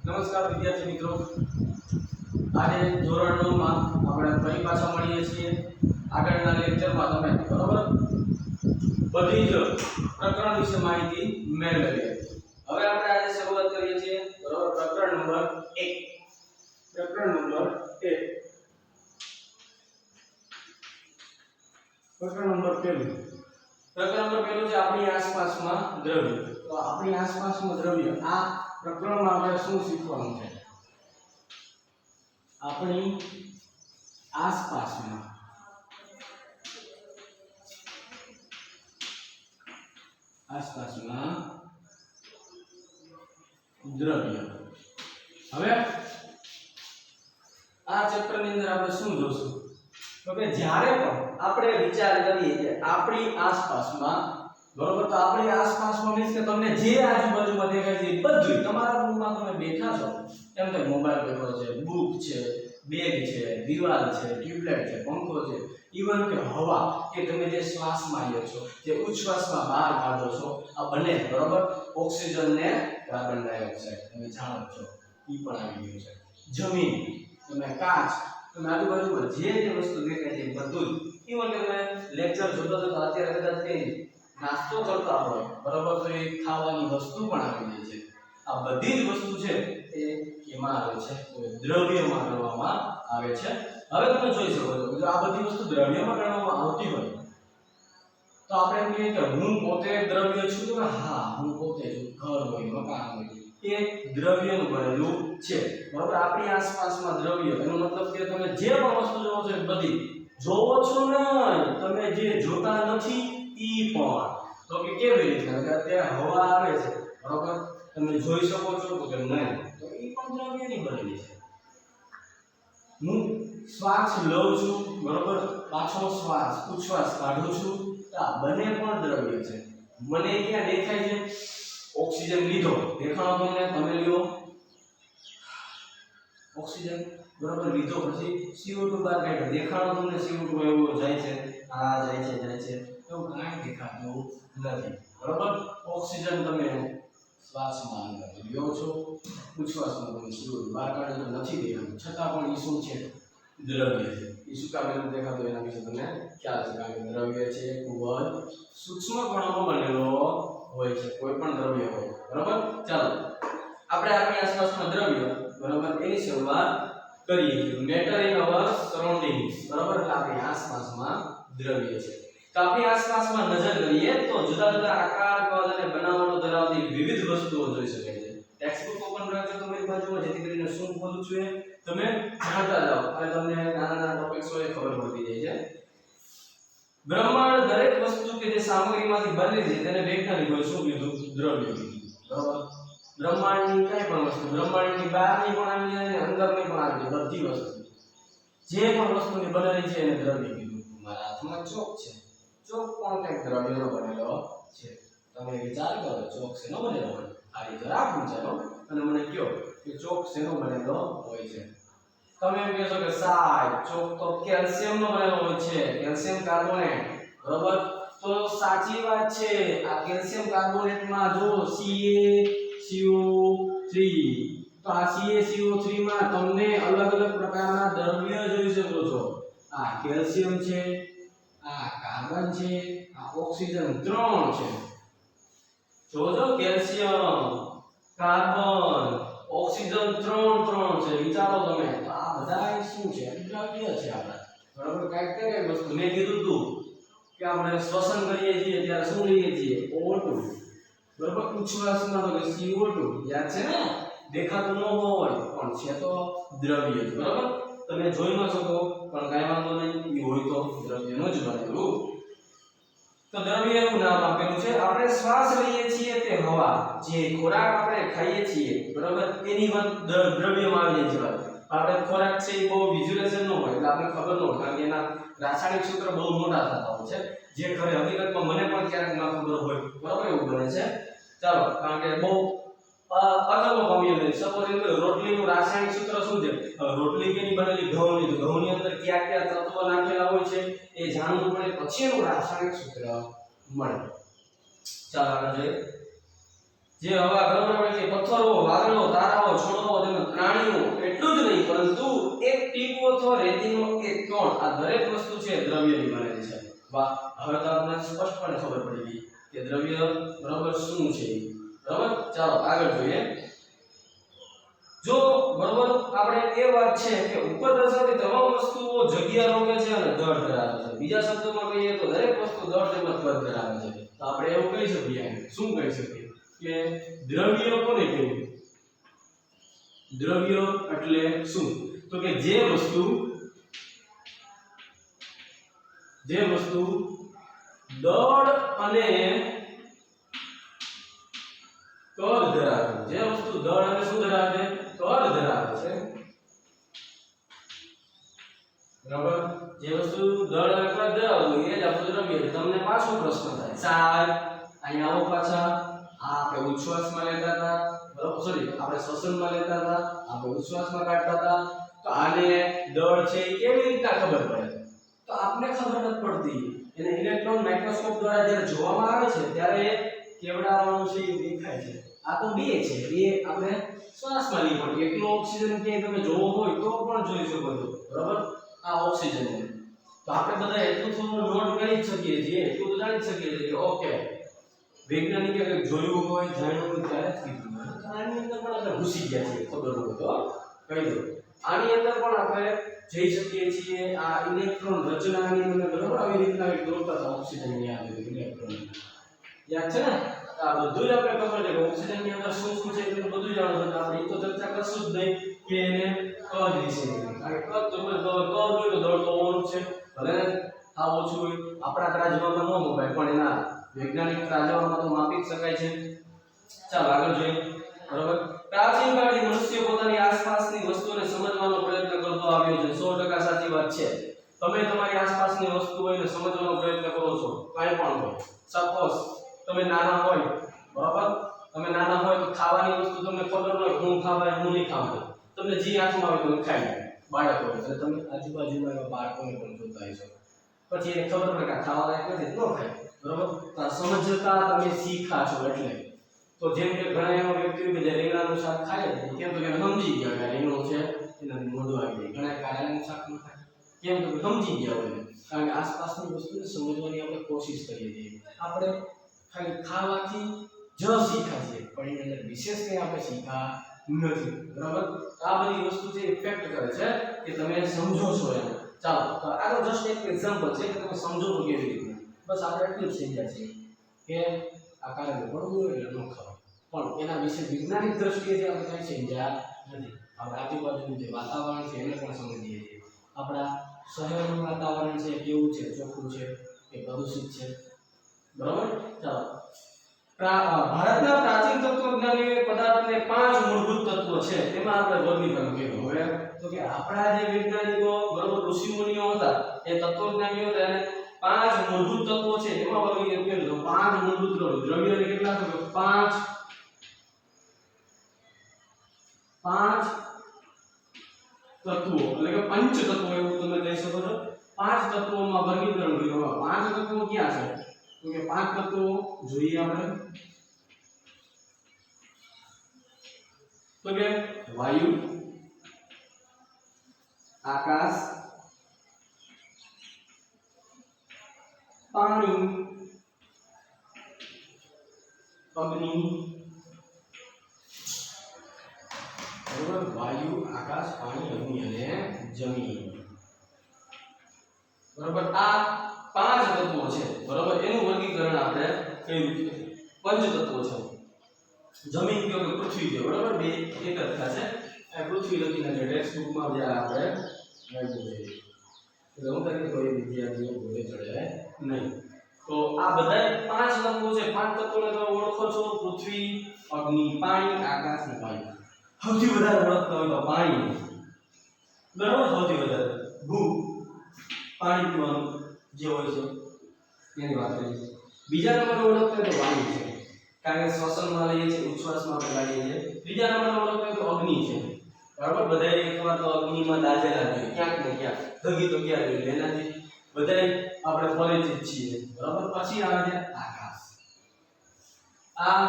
નમસ્કાર વિદ્યાર્થી મિત્રો, આજે ધોરણ 9 માં આપણે ફરી પાછા મળીએ છીએ. આગળના લેક્ચરમાં તમે બરોબર બધી જ પ્રકરણ વિશે માહિતી મેળવેલી હતી. હવે આપણે આજે શરૂઆત કરીએ છીએ બરોબર પ્રકરણ નંબર 1. પ્રકરણ નંબર 1 છે આપણી આસપાસમાં દ્રવ્ય. તો આપણી આસપાસમાં દ્રવ્ય આ પ્રકરણમાં આપણે શું શીખવાનું છે? આપણી આસપાસમાં દ્રવ્ય. હવે આ ચેપ્ટરની અંદર આપણે શું જોશું? તો કે જ્યારે પણ આપણે વિચાર કરીએ કે આપણી આસપાસમાં બરોબર, તો આપણી આસપાસમાં મીન્સ કે તમને જે આજુબાજુમાં દેખાય છે બધું તમારા રૂમમાં તમે બેઠા છો એમ તો મોબાઈલ બેઠો છે, બુક છે, બેગ છે, દીવાલ છે, ટ્યુબલાઇટ છે, પંખો છે, ઈવન કે હવા કે તમે જે શ્વાસમાં લ્યો છો, જે ઉચ્છ્વાસમાં બહાર કાઢો છો, આ બંને બરોબર ઓક્સિજન ને કાર્બન ડાયોક્સાઇડ તમે જાણો છો ઈ પણ આવી ગયું છે. જમીન, તમે કાચ, તમે આજુબાજુમાં જે વસ્તુ દેખાય છે બધું જ, ઈવન કે તમે લેક્ચર જોતા જોતા અત્યારે કદાચ કઈ નાસ્તો કરતા હોય બરોબર, તો એ ખાવાની વસ્તુ પણ આવી જાય છે. આ બધી જ વસ્તુ છે એ કેમાં આવે છે? તો દ્રવ્યમાં ગણવામાં આવે છે. હવે તમે જોઈ શકો છો જો આ બધી વસ્તુ દ્રવ્યમાં ગણવામાં આવતી હોય તો આપણે એમ કહીએ કે હું પોતે દ્રવ્ય છું. તો હા, હું પોતે છું. ઘર હોય, મકાન હોય, એ દ્રવ્યનું બનેલું છે બરોબર. આપણી આસપાસમાં દ્રવ્ય એનો મતલબ કે તમે જે પણ વસ્તુ જોવો છો એ બધી જોવો છો નહીં, તમે જે જોતા નથી ઈ પણ. તો કે કેવી રીતે? અત્યારે હવા આવે છે બરોબર, તમે જોઈ શકો છો તો કે નહીં, તો ઈ પણ દ્રવ્યની બનેલી છે. હું શ્વાસ લઉં છું બરોબર, પાછો શ્વાસ ઉચ્છ્વાસ કાઢું છું, તો આ બંને પણ દ્રવ્ય છે. મને ક્યાં દેખાય છે? ઓક્સિજન લીધો, દેખાણો તમને, તમે લ્યો ઓક્સિજન બરોબર, લીધો પછી CO2 બહાર કાઢ્યો, દેખાણો તમને CO2 એવો જાય છે, આ જાય છે તો કાંઈ દેખાતું નથી બરોબર. ઓક્સિજન તમે શ્વાસમાં અંદર લ્યો છો, ઉચ્છ્વાસમાં તમે CO2 બહાર કાઢો તો નથી દેખાતું, છતાં પણ એ શું છે? દ્રવ્ય છે. એ શું કામ નથી દેખાતું એના વિશે તમને ખ્યાલ છે, કારણ કે દ્રવ્ય છે ખૂબ જ સૂક્ષ્મ કણોનો બનેલો હોય છે, કોઈ પણ દ્રવ્ય હોય બરોબર. ચાલો આપણે આપણી આસપાસમાં દ્રવ્ય બરોબર એની શરૂઆત કરીએ. મેટર ઇન અવર સરાઉન્ડિંગ્સ બરોબર, એટલે આપણી આસપાસમાં દ્રવ્ય છે. તો આપણી આસપાસમાં નજર કરીએ તો જુદા જુદા આકાર, કદ અને બનાવટો ધરાવતી વિવિધ વસ્તુઓ જોઈ શકાય છે. ટેક્સ્ટબુક ઓપન રાખજો તમારી બાજુમાં, જેથી કરીને શું બોલું છું એ તમે જાણતા જાઓ અને તમને નાના નાના ટોપિક્સ હોય ખબર પડતી જાય છે. બ્રહ્માંડ દરેક વસ્તુ કે જે સામગ્રીમાંથી બનેલી છે તેને વૈજ્ઞાનિકોએ શું કીધું? દ્રવ્ય કીધું બરોબર. બ્રહ્માંડની કઈ પણ વસ્તુ, બ્રહ્માંડની બહારની પણ આવી જાય અને અંદરની પણ આવી જાય, બધી વસ્તુ જે પણ વસ્તુની બનેલી છે એને દ્રવ્ય કીધું. મારા હાથમાં ચોક છે, ચોક પણ કંઈક દ્રવ્યનો બનેલો છે. તમે વિચાર કરો ચોક શેનો બનેલો હોય? આ રીતે રાખવું ચાલો અને મને કહો કે ચોક શેનો બનેલો હોય છે? તમે એમ કહેશો કે સાહેબ ચોક તો કેલ્શિયમનો બનેલો હોય છે, કેલ્શિયમ કાર્બોનેટ બરોબર. તો સાચી વાત છે. આ કેલ્શિયમ કાર્બોનેટમાં જો CaCO3, તો આ CaCO3 માં તમને અલગ અલગ પ્રકારના દ્રવ્ય જોઈ શકો છો. આ કેલ્શિયમ છે, આ કાર્બન છે, આ ઓક્સિજન, ત્રણ છે. જોજો કેલ્શિયમ, કાર્બન, ઓક્સિજન ત્રણ છે. વિચારો તમે, તો આ બધા શું છે? દ્રવ્ય છે આપણા બરાબર. કઈ વસ્તુ મેં કીધું તું કે આપણે શ્વસન કરીએ છીએ ત્યારે શું લઈએ છીએ? O2 બરાબર. ઉચ્છ્વાસમાં તો CO2 યાદ છે ને? દેખાતું ન હોય પણ છે તો દ્રવ્ય છે બરાબર. તમે જોઈ ન શકો પણ કાંઈ વાંધો નહીં, એ હોય તો દ્રવ્યનું જ બનેલું. તો દ્રવ્ય એવું નામ આપેલું છે. આપણે શ્વાસ લઈએ છીએ તે હવા, જે ખોરાક આપણે ખાઈએ છીએ બરાબર, એની પણ દ્રવ્યમાં આવી જાય છે. આપણે ખોરાક છે એ બહુ વિઝ્યુલાઇઝેશન ન હોય એટલે આપણે ખબર ન હોય, કારણ કે એના રાસાયણિક સૂત્ર બહુ મોટા થતા હોય છે, જે ખરે હકીકતમાં મને પણ ક્યારેક ના ખબર હોય બરાબર, એવું બને છે. ચાલો, કારણ કે બહુ અજબો પામી નથી. સપોઝ એમ કે રોટલીનું રાસાયણિક સૂત્ર શું છે? રોટલી કેની બનેલી? ઘઉંની. તો ઘઉંની અંદર કયા કયા તત્વો નાખેલા હોય છે એ જાણવું પડે, પછી એનું રાસાયણિક સૂત્ર મળે. ચાલો આગળ જોઈએ. જે હવા બરાબર હોય છે, પથ્થરો, વાદળો, તારાઓ, છોડો, અથવા રેતીનો એક કણ આ દરેક વસ્તુ છે દ્રવ્યની બનેલી છે. વાહ, હવે તો આપણને સ્પષ્ટપણે ખબર પડી ગઈ કે દ્રવ્ય બરાબર શું છે. બરાબર, ચાલો આગળ જોઈએ. જો બરાબર આપણે એ વાત છે કે ઉપર દર્શાવેલી તમામ વસ્તુઓ જગ્યા રોકે છે અને દળ ધરાવે છે. બીજા શબ્દોમાં કહીએ તો દરેક વસ્તુ દળ તેમજ કદ ધરાવે છે. તો આપણે એવું કહી શકીએ, શું કહી શકીએ કે દ્રવ્ય કોને કહેવાય? દ્રવ્ય એટલે શું? તો કે જે વસ્તુ દળ અને કદ ધરાવે છે. જે વસ્તુ દળ અને શું ધરાવે છે? કદ ધરાવે છે. બરાબર, જે વસ્તુ દળ અને કદ ધરાવે છે એ જ આપણું દ્રવ્ય છે. તમને પાછો પ્રશ્ન થાય, સાહેબ અહીંયા આવો પાછા, આ આપણે ઉચ્છ્વાસમાં લેતા હતા, બરાબર, સોરી આપણે શ્વસનમાં લેતા હતા, આપણે ઉચ્છ્વાસમાં કાઢતા હતા, તો આને દળ છે એ કેવી રીતના ખબર પડે? તો આપને ખબર નથી પડતી. એને ઇલેક્ટ્રોન માઇક્રોસ્કોપ દ્વારા જ્યારે જોવામાં આવે છે ત્યારે કેવડાવાનું છે એ દેખાય છે. આ તો બે છે, બે આપણે શ્વાસમાં લઈ પડે. એકલો ઓક્સિજન ક્યાંય તમે જોવો હોય તો પણ જોઈ શકો છો. બરાબર, આ ઓક્સિજન છે. તો આપણે બધા એટલું થોડું નોટ કરી જ શકીએ છીએ, એટલું તો જાણી શકીએ છીએ કે ઓકે વૈજ્ઞાનિકે કંઈક જોયું હોય, જાણ્યું હોય ત્યારે જ કીધું હોય. આની અંદર પણ આપણે ઘૂસી ગયા છીએ, ખબર હોય તો કહી દો. આની અંદર પણ આપણે જઈ શકીએ છીએ. આ ઇલેક્ટ્રોન રચનાની અંદર બરાબર આવી રીતના એક દોરતા હતા ઓક્સિજનની અંદર ઇલેક્ટ્રોન. યાદ છે ને? આ બધું જ આપણે ખબર છે કે ઓક્સિજનની અંદર શું શું છે એ બધું જાણો છો. આપણે એ તો ચર્ચા કરશું જ નહીં કે એને કદ વિશે. કારણ કે કદ તો કદ હોય તો દળ તો હોવાનું જ છે. ભલે આ ઓછું હોય, આપણા ત્રાજવામાં ન મપાય પણ એના વૈજ્ઞાનિક ત્રાજવામાં તો માપી જ શકાય છે. ચાલો આગળ જોઈએ. બરાબર, પ્રાચીન કાળથી મનુષ્ય પોતાની આસપાસની વસ્તુઓને સમજવાનો પ્રયત્ન કરતો આવ્યો છે. 100% સાચી વાત છે. તમે તમારી આસપાસની વસ્તુઓને સમજવાનો પ્રયત્ન કરો છો, કાંઈ પણ હોય. સપોઝ તમે નાના હોય, બરાબર, તમે નાના હોય તો ખાવાની વસ્તુ તમને ખબર હોય, હું ખાવાય હું નહીં ખાવાય, તમને જે હાથમાં આવે તમે ખાઈ લો. બાળક હોય એટલે તમે આજુબાજુના એવા બાળકોને પણ જોતા હશો. પછી એને ખબર પડે કે ખાવા લાયક નથી, ન ખાય. બરાબર, તો સમજતા તમે શીખા છો એટલે. તો જેમ કે ઘણા એવા વ્યક્તિઓ કે જે રીંગણાનું શાક ખાય કેમ તો કે સમજી ગયા કે રીંગણું છે એનાથી મોઢું આવી જાય. ઘણા કારેલાનું શાક ન ખાય કેમ તો સમજી ગયા હોય. કારણ કે આસપાસની વસ્તુને સમજવાની આપણે કોશિશ કરીએ છીએ. આપણે ખાલી ખાવાથી જ શીખા છે પણ એની અંદર વિશેષ કંઈ આપણે શીખા નથી. બરાબર, આ બધી વસ્તુ જે ઇફેક્ટ કરે છે કે તમે સમજો છો એમ. ચાલો તો આનો જસ્ટ એક એક્ઝામ્પલ છે કે તમે સમજો તો કેવી રીતે. બસ આપણે એટલું જ સમજ્યા છીએ કે આ કારણે પડવું એટલે ન ખાવ, પણ એના વિશે વૈજ્ઞાનિક દ્રષ્ટિએથી આપણે કંઈ સમજ્યા નથી. આપણે આજુબાજુનું જે વાતાવરણ છે એને પણ સમજીએ છીએ. આપણા શહેરનું વાતાવરણ છે કેવું છે, ચોખ્ખું છે કે પ્રદૂષિત છે. બરાબર, ચાલો ભારતના પ્રાચીન તત્વજ્ઞાનીઓએ પદાર્થને 5 મૂળભૂત તત્વો છે તેમાં આપણે વર્ગીકરણ કર્યું. હવે તો કે આપણા જે વૈજ્ઞાનિકો બરાબર ઋષિમુનિઓ હતા એ તત્વજ્ઞાનીઓ તેને 5 મૂળભૂત તત્વો છે એમાં વર્ગીકરણ કર્યું. 5 મૂળભૂત દ્રવ્યોને કેટલા છે? 5 તત્વો એટલે કે પંચ તત્વો એવું તમે કહી શકો છો. 5 તત્વોમાં વર્ગીકરણ કર્યું. 5 તત્વો ક્યાં છે? તો કે 5 તત્વો જોઈએ આપણે. તો કે વાયુ, આકાશ, પાણી, અગ્નિ. બરાબર, વાયુ, આકાશ, પાણી, અગ્નિ અને જમીન. બરાબર, આ 5 તત્વો છે. બરાબર, એનું વર્ગીકરણ આપણે કર્યું છે. પંચ તત્વો છે. જમીન કે પૃથ્વી છે. બરાબર, બે એક જ થશે. આ પૃથ્વી લખીને જે ટેક્સ્ટ બુકમાં જે આપણે વાંચ્યું છે એટલે હું તરીકે કોઈ વિદ્યાર્થીઓ ભૂલે ચડે નહીં. તો આ બધા 5 તત્વો છે. 5 તત્વોને તમે ઓળખો છો: પૃથ્વી, અગ્નિ, પાણી, આકાશ અને વાયુ. સૌથી વધારે ઓળખતા હોય તો પાણી. બરાબર, સૌથી વધારે પાણી પીવાનું જે હોય છે એની વાત કરીએ. બીજા નંબરે ઓળખતા હોય તો વાયુ છે, કારણ કે શ્વસનમાં લઈએ છીએ, ઉચ્છ્વાસમાં આપણે લાવીએ છીએ. ત્રીજા નંબરે ઓળખતા હોય તો અગ્નિ છે. બરાબર, બધાય એકવાર તો અગ્નિમાં દાઝેલા જોઈએ ક્યાંક ને ક્યાંક, દગી તો ક્યાં જોઈએ એનાથી બધાય આપણે પરિચિત છીએ. બરાબર, પછી આવે છે આકાશ. આ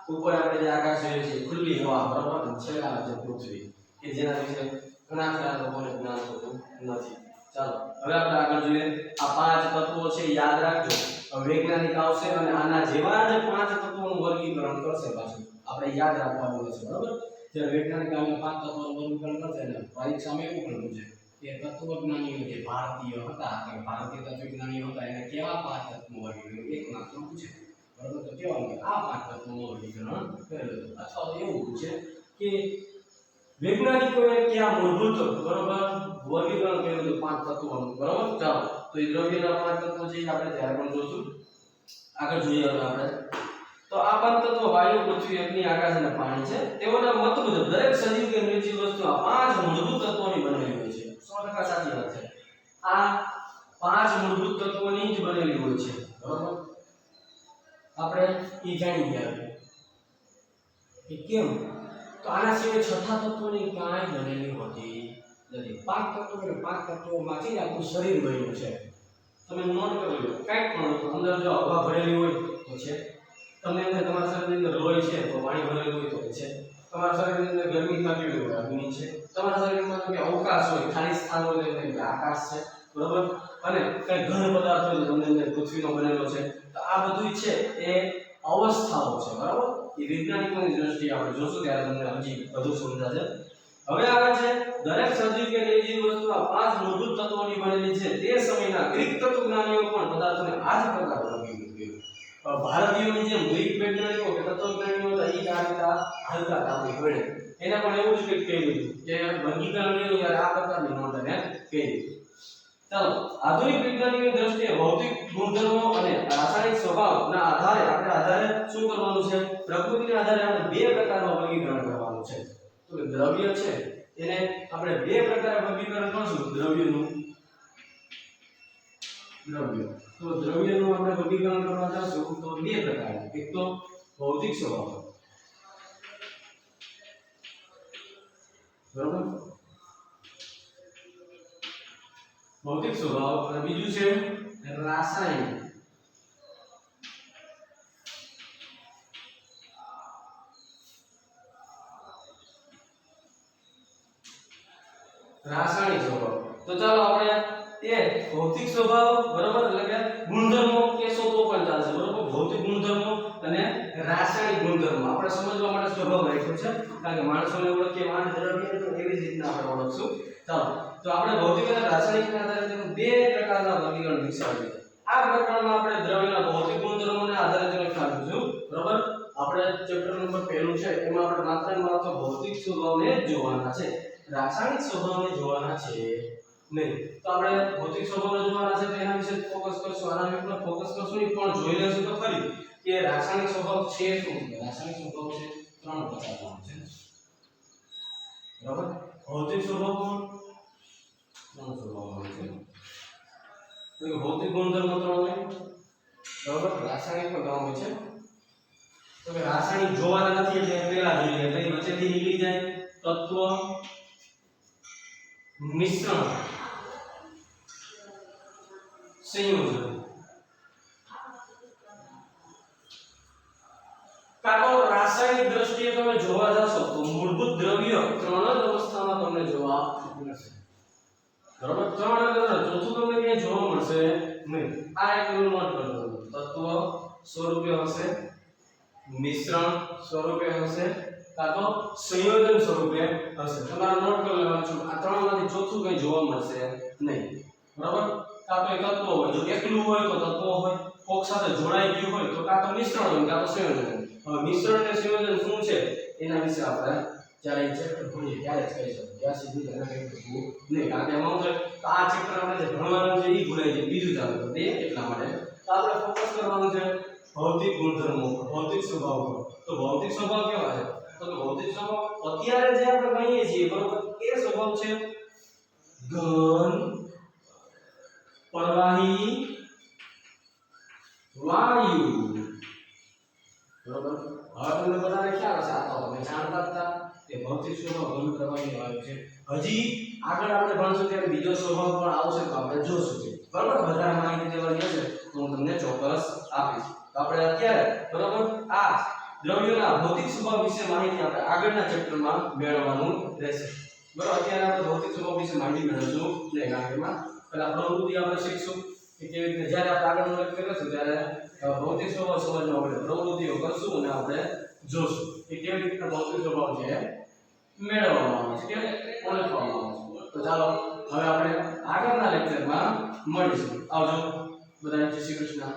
ઉપર આપણે જે આકાશ જોઈએ છે ખુલ્લી હવા. બરાબર, છેલ્લે આવે છે પૃથ્વી કે જેના વિશે ઘણા ખરા લોકોને જ્ઞાન હોતું નથી. ચાલો હવે આપણે આગળ જોઈએ. આ પાંચ તત્વો છે યાદ રાખજો. વૈજ્ઞાનિક આવશે અને આના જેવા જ પાંચ તત્વોનું વર્ગીકરણ કરશે. પાછું આપણે યાદ રાખવાનું છે, બરાબર? જે વૈજ્ઞાનિક આને પાંચ તત્વોનું વર્ગીકરણ કરશે ને પરીક્ષામાં એવું પણ પૂછે કે તત્વજ્ઞાનીઓ જે ભારતીય હતા કે ભારતીય તત્વજ્ઞાનીઓ હતા એને કેવા પાંચ તત્વોનું વર્ગીકરણ એક માર્કમાં પૂછે, બરાબર? તો કેવાનું આ પાંચ તત્વોનું વર્ગીકરણ કરેલું હતું. અથવા તો એવું પૂછે કે વૈજ્ઞાનિકોએ કયા મૂળભૂત, બરાબર, વર્ગીકરણ કર્યું હતું પાંચ તત્વોનું, બરાબર? ચાલો તો એ દ્રવ્યના પાંચ તત્વો છે આપણે ત્યારે પણ જોશું. આગળ જોઈએ હવે આપણે. તો આ પાંચ તત્વો વાયુ, પૃથ્વી, અગ્નિ, આકાશ અને પાણી છે. તેઓના મત મુજબ દરેક સજીવ કે નિર્જીવ વસ્તુ આ પાંચ મૂળભૂત તત્વોની બનેલી હોય છે. 100% સાચી વાત છે. આ પાંચ મૂળભૂત તત્વોની જ બનેલી હોય છે, બરાબર? આપણે એ જાણી ગયા કે કેમ. તો આના સિવાય છઠ્ઠા તત્વોની કાંઈ બનેલી હોતી નથી. પાંચ તત્વો એટલે પાંચ તત્વોમાંથી જ આપણું શરીર બન્યું છે. તમે નોટ કરી લો. કંઈક પણ અંદર જો હવા ભરેલી હોય તો છે, તમને અંદર તમારા શરીરની અંદર લોહી છે તો પાણી ભરેલું હોય તો છે, તમારા શરીરની અંદર ગરમી થતી હોય તો અગ્નિ છે, તમારા શરીરમાં કે અવકાશ હોય, ખાલી સ્થાન હોય તો આકાશ છે, બરોબર? અને કંઈ ઘન પદાર્થ હોય તો તમને અંદર પૃથ્વીનો બનેલો છે. તો આ બધું છે એ અવસ્થાઓ છે, બરાબર? એ વૈજ્ઞાનિકોની દ્રષ્ટિએ આપણે જોશું ત્યારે તમને હજી વધુ સમજાશે. હવે આવે છે દરેક સજીવ કે નિર્જીવ વસ્તુ આ પાંચ મૂળભૂત તત્વોની બનેલી છે. તે સમયના ગ્રીક તત્વજ્ઞાનીઓ પણ પદાર્થોને આ જ પ્રકારે વર્ગીકૃત કર્યું. ભારતીયોની જેમ ગ્રીક વૈજ્ઞાનિકો કે તત્વજ્ઞાનીઓ હતા એ આ રીતે હલકા આપણી ઘોડે એને પણ એવું જ કંઈક કહ્યું કે વર્ગીકરણ કર્યું ત્યારે આ પ્રકારની નોંધ એને કહી. ચાલો આધુનિક વૈજ્ઞાનિકોની દ્રષ્ટિએ ભૌતિક ગુણધર્મો અને રાસાયણિક સ્વભાવના આધારે શું કરવાનું છે? પ્રકૃતિના આધારે આપણે બે પ્રકારમાં વર્ગીકરણ કરવાનું છે. તો દ્રવ્ય છે એને આપણે બે પ્રકારે વર્ગીકરણ કરશું. તો દ્રવ્યનું આપણે વર્ગીકરણ કરવા જશું તો બે પ્રકારના. એક તો ભૌતિક સ્વભાવ, બરાબર? ભૌતિક સ્વભાવ અને બીજું છે રાસાયણિક. રાસાયણિક સ્વભાવ. તો ચાલો આપણે એ ભૌતિક સ્વભાવ, બરાબર, એટલે કે ગુણધર્મો કેસો તો પણ ચાલશે, બરાબર? ભૌતિક ગુણધર્મો અને રાસાયણિક ગુણધર્મો આપણે સમજવા માટે સ્વભાવ રાખ્યો છે, કારણ કે માણસોને ઓળખીએ માન દ્રવ્ય તો એવી જ રીતના આપણે ઓળખશું. ચાલો તો આપણે ભૌતિક અને રાસાયણિકના આધારે તેનું બે પ્રકારના વર્ગીકરણ વિકસાવીએ. આ પ્રકરણમાં આપણે દ્રવ્યના ભૌતિક ગુણધર્મોને આધારે તેને ખ્યાલ બરાબર? આપણે ચેપ્ટર નંબર 1 છે એમાં આપણે માત્ર ને માત્ર ભૌતિક સ્વભાવને જ જોવાના છે, રાસાયણિક સ્વભાવને જોવાના છે નહીં. તો આપણે ભૌતિક સ્વભાવને જોવાના છે તો એના વિશે ફોકસ કરશું. આના વિશે ફોકસ કરશું નહીં પણ જોઈ લેશું તો ખરી કે રાસાયણિક સ્વભાવ છે શું છે. રાસાયણિક સ્વભાવ છે ત્રણ પ્રકારના છે, બરાબર? ભૌતિક સ્વભાવ ત્રણ સ્વભાવ છે. તો ભૌતિક ગુણધર્મો ત્રણ હોય, બરાબર? રાસાયણિક પણ ત્રણ હોય છે. તો કે રાસાયણિક જોવાના નથી એટલે પહેલા જોઈએ એટલે વચ્ચેથી નીકળી જાય. તત્વ, મિશ્રણ, સંયોજન. કાતો રાસાયણિક દ્રષ્ટિએ તમે જોવા જશો તો મૂળભૂત દ્રવ્ય ત્રણ જ અવસ્થામાં તમને જોવા મળશે, બરાબર? ત્રણ જ, ચોથું તમને ક્યાંય જોવા મળશે નહીં. આ એક નોટ કરજો. તત્વ સ્વરૂપે હશે, મિશ્રણ સ્વરૂપે હશે, કાતો સંયોજન સ્વરૂપે હશે. તમારે નોટ કરી લેવાનું છે. આ ત્રણમાંથી ચોથું કંઈ જોવા મળશે નહીં, બરાબર? કાતો એક તત્વ હોય, જો એકલું હોય તો તત્વ હોય, કોક સાથે જોડાઈ ગયું હોય તો કાતો મિશ્રણ હોય કાતો સંયોજન. હવે મિશ્રણ અને સંયોજન શું છે એના વિશે આપણે જ્યારે એ ચેપ્ટર ભણીએ ત્યારે જ કહી શકીએ. ત્યાં સુધી એને કંઈ પૂછવું નહીં, કારણ કે એમાં તો આ ચેપ્ટર આપણે જે ભણવાનું છે એ ભૂલાઈ જાય, બીજું ચાલુ કરી દઈએ એટલા માટે. તો આપણે ફોકસ કરવાનું છે ભૌતિક ગુણધર્મો, ભૌતિક સ્વભાવ પર. તો ભૌતિક સ્વભાવ કેવા છે? તો ભૌતિક સ્વભાવ અત્યારે જે આપણે કહીએ છીએ, બરોબર, એ સ્વભાવ છે ઘન, પ્રવાહી, વાયુ, બરોબર? હવે તમને બધાને ખ્યાલ હશે, આ તો તમે જાણતા હતા કે ભૌતિક સ્વભાવ ઘન, પ્રવાહી, વાયુ છે. હજી આગળ આપણે ભણશું ત્યારે બીજો સ્વભાવ પણ આવશે તો આપણે જોશું, બરોબર? વધારે માહિતી દેવાની હશે તો હું તમને ચોક્કસ આપીશ. તો આપણે અત્યારે, બરોબર, આ દ્રવ્યોના ભૌતિક સ્વભાવ વિશે માહિતી આપણે આગળના ચેપ્ટરમાં મેળવવાનું રહેશે. બરાબર અત્યારે આપણે ભૌતિક સ્વભાવ વિશે માહિતી મેળવશું ને ગાંઠમાં પહેલા પ્રવૃત્તિ આપણે શીખશું કે કેવી રીતે જ્યારે આપણે આગળનું લેક્ચર કરશું ત્યારે ભૌતિક સ્વભાવ સમજવા માટે પ્રવૃત્તિઓ કરશું અને આપણે જોશું કે કેવી રીતે ભૌતિક સ્વભાવ છે મેળવવામાં આવે છે કે ઓળખવામાં આવે છે. તો ચાલો હવે આપણે આગળના લેક્ચરમાં મળીશું. આવજો બધાને. જય શ્રી કૃષ્ણ.